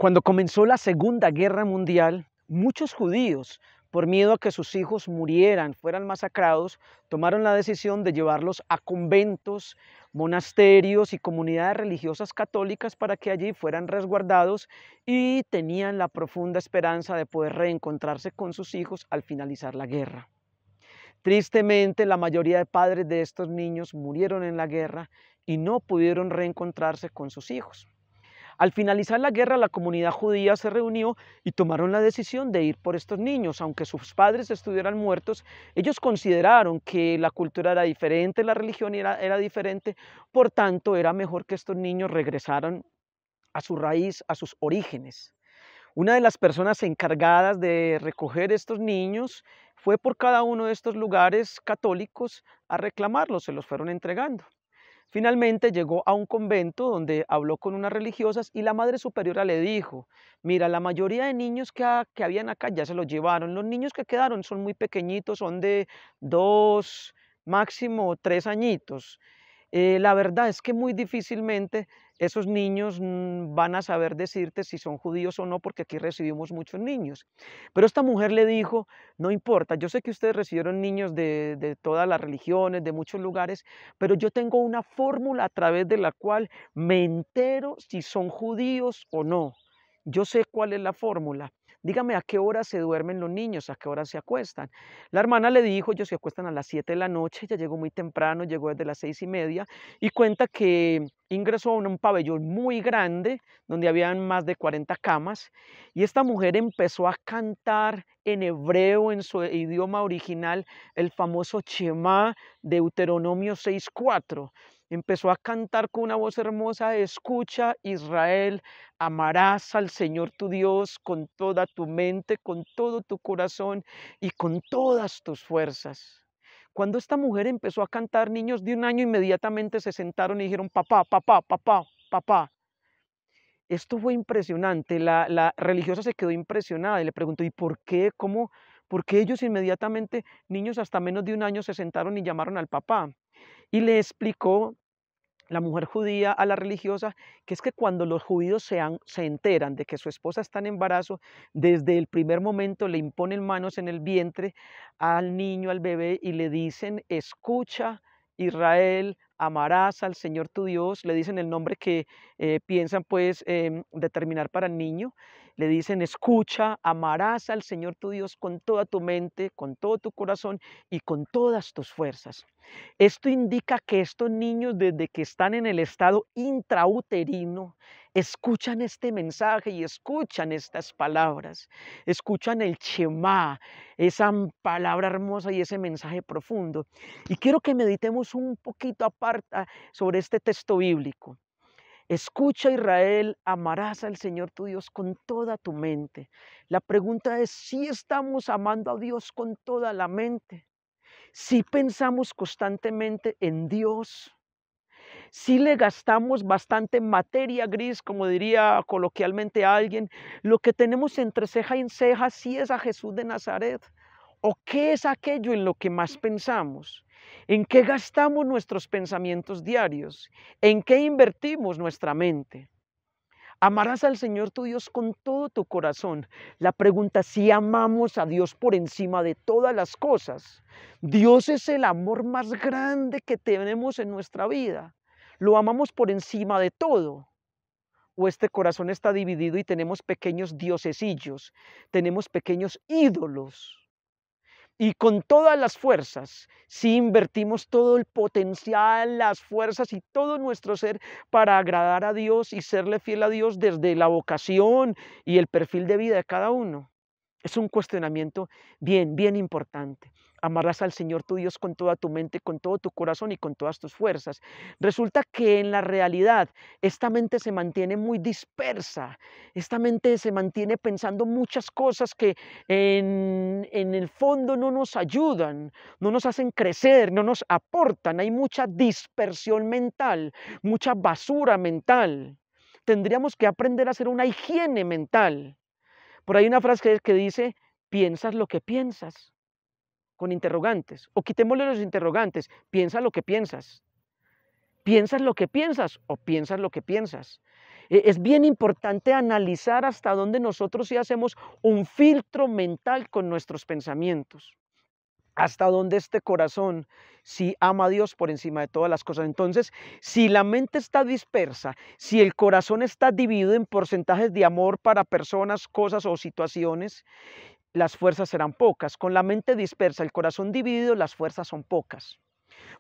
Cuando comenzó la Segunda Guerra Mundial, muchos judíos, por miedo a que sus hijos murieran, fueran masacrados, tomaron la decisión de llevarlos a conventos, monasterios y comunidades religiosas católicas para que allí fueran resguardados y tenían la profunda esperanza de poder reencontrarse con sus hijos al finalizar la guerra. Tristemente, la mayoría de padres de estos niños murieron en la guerra y no pudieron reencontrarse con sus hijos. Al finalizar la guerra, la comunidad judía se reunió y tomaron la decisión de ir por estos niños. Aunque sus padres estuvieran muertos, ellos consideraron que la cultura era diferente, la religión era diferente, por tanto era mejor que estos niños regresaran a su raíz, a sus orígenes. Una de las personas encargadas de recoger estos niños fue por cada uno de estos lugares católicos a reclamarlos, se los fueron entregando. Finalmente llegó a un convento donde habló con unas religiosas y la madre superiora le dijo: mira, la mayoría de niños que habían acá ya se los llevaron. Los niños que quedaron son muy pequeñitos, son de 2, máximo 3 añitos. La verdad es que muy difícilmente esos niños van a saber decirte si son judíos o no, porque aquí recibimos muchos niños. Pero esta mujer le dijo: no importa, yo sé que ustedes recibieron niños de todas las religiones, de muchos lugares, pero yo tengo una fórmula a través de la cual me entero si son judíos o no. Yo sé cuál es la fórmula. Dígame a qué hora se duermen los niños, a qué hora se acuestan. La hermana le dijo: ellos se acuestan a las 7 de la noche, ella llegó muy temprano, llegó desde las 6:30 y cuenta que ingresó a un pabellón muy grande donde habían más de 40 camas y esta mujer empezó a cantar en hebreo, en su idioma original, el famoso Shema, Deuteronomio 6:4. Empezó a cantar con una voz hermosa: escucha, Israel, amarás al Señor tu Dios con toda tu mente, con todo tu corazón y con todas tus fuerzas. Cuando esta mujer empezó a cantar, niños de 1 año inmediatamente se sentaron y dijeron: papá, papá, papá, papá. Esto fue impresionante. La religiosa se quedó impresionada y le preguntó: ¿y por qué? ¿Cómo? ¿Por qué ellos inmediatamente, niños hasta menos de 1 año, se sentaron y llamaron al papá? Y le explicó la mujer judía a la religiosa, que es que cuando los judíos se enteran de que su esposa está en embarazo, desde el primer momento le imponen manos en el vientre al niño, al bebé, y le dicen: escucha, Israel, amarás al Señor tu Dios. Le dicen el nombre que piensan pues determinar para el niño. Le dicen: escucha, amarás al Señor tu Dios con toda tu mente, con todo tu corazón y con todas tus fuerzas. Esto indica que estos niños, desde que están en el estado intrauterino, escuchan este mensaje y escuchan estas palabras, escuchan el Shema, esa palabra hermosa y ese mensaje profundo. Y quiero que meditemos un poquito aparte sobre este texto bíblico. Escucha, Israel, amarás al Señor tu Dios con toda tu mente. La pregunta es si estamos amando a Dios con toda la mente. Si pensamos constantemente en Dios, si le gastamos bastante materia gris, como diría coloquialmente alguien, lo que tenemos entre ceja y ceja, si es a Jesús de Nazaret, o qué es aquello en lo que más pensamos, en qué gastamos nuestros pensamientos diarios, en qué invertimos nuestra mente. Amarás al Señor tu Dios con todo tu corazón. La pregunta: si amamos a Dios por encima de todas las cosas. Dios es el amor más grande que tenemos en nuestra vida. Lo amamos por encima de todo. O este corazón está dividido y tenemos pequeños diosesillos, tenemos pequeños ídolos. Y con todas las fuerzas, si invertimos todo el potencial, las fuerzas y todo nuestro ser para agradar a Dios y serle fiel a Dios desde la vocación y el perfil de vida de cada uno. Es un cuestionamiento bien importante. Amarás al Señor tu Dios con toda tu mente, con todo tu corazón y con todas tus fuerzas. Resulta que en la realidad esta mente se mantiene muy dispersa. Esta mente se mantiene pensando muchas cosas que en el fondo no nos ayudan, no nos hacen crecer, no nos aportan. Hay mucha dispersión mental, mucha basura mental. Tendríamos que aprender a hacer una higiene mental. Por ahí una frase que dice: piensas lo que piensas, con interrogantes. O quitémosle los interrogantes: piensa lo que piensas. ¿Piensas lo que piensas o piensas lo que piensas? Es bien importante analizar hasta dónde nosotros sí hacemos un filtro mental con nuestros pensamientos. Hasta dónde este corazón sí ama a Dios por encima de todas las cosas. Entonces, si la mente está dispersa, si el corazón está dividido en porcentajes de amor para personas, cosas o situaciones, las fuerzas serán pocas. Con la mente dispersa, el corazón dividido, las fuerzas son pocas.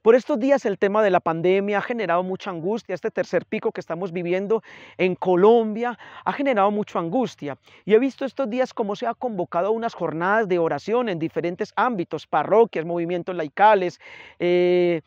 Por estos días el tema de la pandemia ha generado mucha angustia. Este tercer pico que estamos viviendo en Colombia ha generado mucha angustia. Y he visto estos días cómo se ha convocado unas jornadas de oración en diferentes ámbitos, parroquias, movimientos laicales, eh,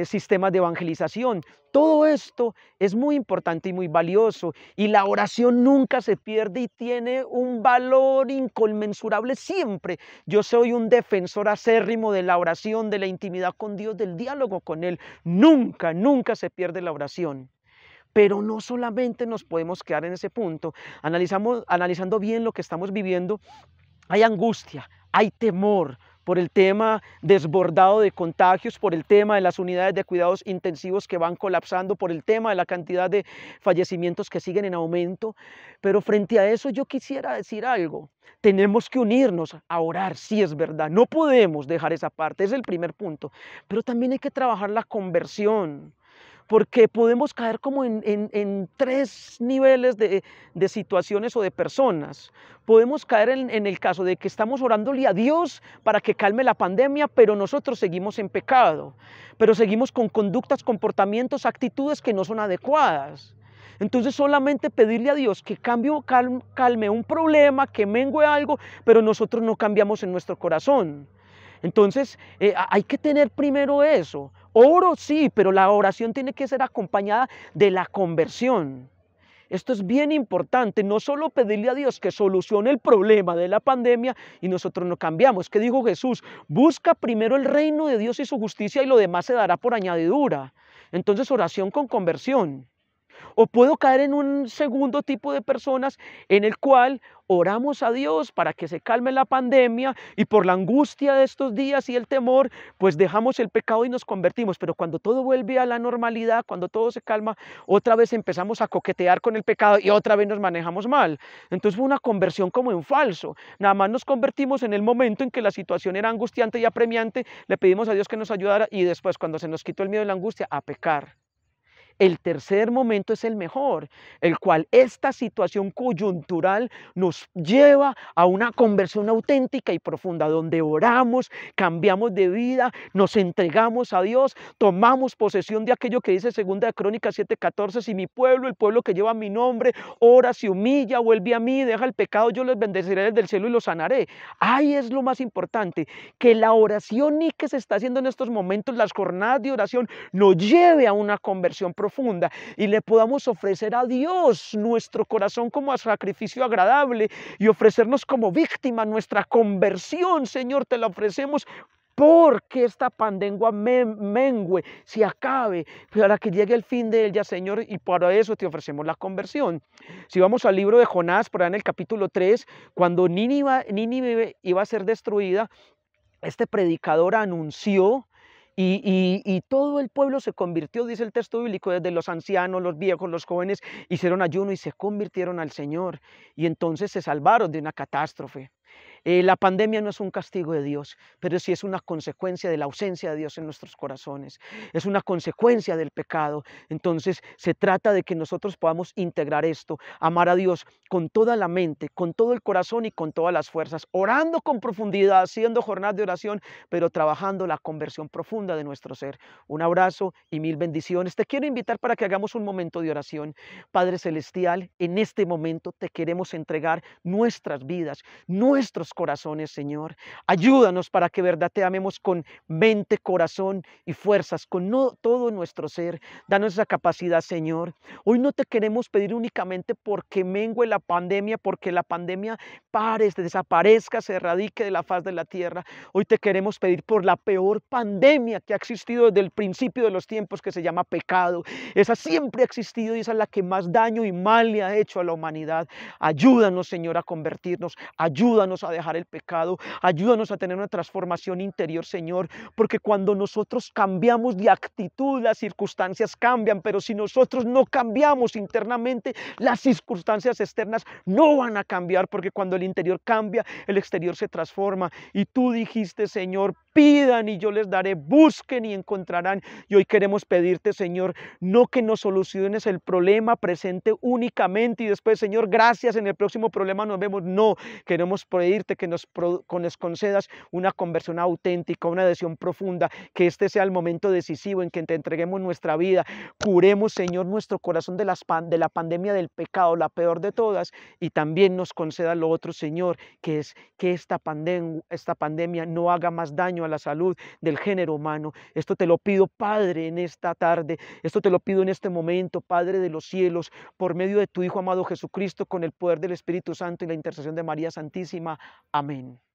sistemas de evangelización. Todo esto es muy importante y muy valioso, y la oración nunca se pierde y tiene un valor inconmensurable siempre. Yo soy un defensor acérrimo de la oración, de la intimidad con Dios, del diálogo con Él. Nunca, nunca se pierde la oración. Pero no solamente nos podemos quedar en ese punto. Analizando bien lo que estamos viviendo, hay angustia, hay temor por el tema desbordado de contagios, por el tema de las unidades de cuidados intensivos que van colapsando, por el tema de la cantidad de fallecimientos que siguen en aumento. Pero frente a eso yo quisiera decir algo. Tenemos que unirnos a orar, sí es verdad, no podemos dejar esa parte, es el primer punto. Pero también hay que trabajar la conversión, porque podemos caer como en tres niveles de situaciones o de personas. Podemos caer en el caso de que estamos orándole a Dios para que calme la pandemia, pero nosotros seguimos en pecado, pero seguimos con conductas, comportamientos, actitudes que no son adecuadas. Entonces solamente pedirle a Dios que calme un problema, que mengue algo, pero nosotros no cambiamos en nuestro corazón. Entonces, hay que tener primero eso. Oro sí, pero la oración tiene que ser acompañada de la conversión. Esto es bien importante, no solo pedirle a Dios que solucione el problema de la pandemia y nosotros no cambiamos. ¿Qué dijo Jesús? Busca primero el reino de Dios y su justicia y lo demás se dará por añadidura. Entonces, oración con conversión. O puedo caer en un segundo tipo de personas en el cual oramos a Dios para que se calme la pandemia y por la angustia de estos días y el temor, pues dejamos el pecado y nos convertimos. Pero cuando todo vuelve a la normalidad, cuando todo se calma, otra vez empezamos a coquetear con el pecado y otra vez nos manejamos mal. Entonces fue una conversión como en falso. Nada más nos convertimos en el momento en que la situación era angustiante y apremiante, le pedimos a Dios que nos ayudara y después cuando se nos quitó el miedo y la angustia, a pecar. El tercer momento es el mejor, el cual esta situación coyuntural nos lleva a una conversión auténtica y profunda, donde oramos, cambiamos de vida, nos entregamos a Dios, tomamos posesión de aquello que dice 2 Crónicas 7:14, si mi pueblo, el pueblo que lleva mi nombre, ora, se humilla, vuelve a mí, deja el pecado, yo les bendeciré desde el cielo y los sanaré. Ahí es lo más importante, que la oración y que se está haciendo en estos momentos, las jornadas de oración, nos lleve a una conversión profunda y le podamos ofrecer a Dios nuestro corazón como a sacrificio agradable y ofrecernos como víctima nuestra conversión. Señor, te la ofrecemos porque esta pandemia mengue, se acabe, para que llegue el fin de ella, Señor, y para eso te ofrecemos la conversión. Si vamos al libro de Jonás, por ahí en el capítulo 3, cuando Nínive iba a ser destruida, este predicador anunció y todo el pueblo se convirtió, dice el texto bíblico, desde los ancianos, los viejos, los jóvenes, hicieron ayuno y se convirtieron al Señor. Y entonces se salvaron de una catástrofe. La pandemia no es un castigo de Dios, pero sí es una consecuencia de la ausencia de Dios en nuestros corazones. Es una consecuencia del pecado. Entonces se trata de que nosotros podamos integrar esto, amar a Dios con toda la mente, con todo el corazón y con todas las fuerzas, orando con profundidad, haciendo jornadas de oración, pero trabajando la conversión profunda de nuestro ser. Un abrazo y mil bendiciones. Te quiero invitar para que hagamos un momento de oración. Padre Celestial, en este momento te queremos entregar nuestras vidas, nuestros corazones, Señor. Ayúdanos para que verdad te amemos con mente, corazón y fuerzas, con todo nuestro ser. Danos esa capacidad, Señor. Hoy no te queremos pedir únicamente porque mengue la pandemia, porque la pandemia pare, desaparezca, se erradique de la faz de la tierra. Hoy te queremos pedir por la peor pandemia que ha existido desde el principio de los tiempos, que se llama pecado. Esa siempre ha existido y esa es la que más daño y mal le ha hecho a la humanidad. Ayúdanos, Señor, a convertirnos. Ayúdanos a dejar dejar el pecado. Ayúdanos a tener una transformación interior, Señor, porque cuando nosotros cambiamos de actitud, las circunstancias cambian, pero si nosotros no cambiamos internamente, las circunstancias externas no van a cambiar, porque cuando el interior cambia, el exterior se transforma. Y tú dijiste, Señor, pidan y yo les daré, busquen y encontrarán. Y hoy queremos pedirte, Señor, no que nos soluciones el problema presente únicamente y después, Señor, gracias, en el próximo problema nos vemos. No, queremos pedirte que nos concedas una conversión auténtica, una adhesión profunda, que este sea el momento decisivo en que te entreguemos nuestra vida. Curemos, Señor, nuestro corazón de la pandemia del pecado, la peor de todas, y también nos conceda lo otro, Señor, que es que esta pandemia no haga más daño a la salud del género humano. Esto te lo pido, Padre, en esta tarde. Esto te lo pido en este momento, Padre de los cielos, por medio de tu Hijo amado Jesucristo, con el poder del Espíritu Santo y la intercesión de María Santísima. Amén.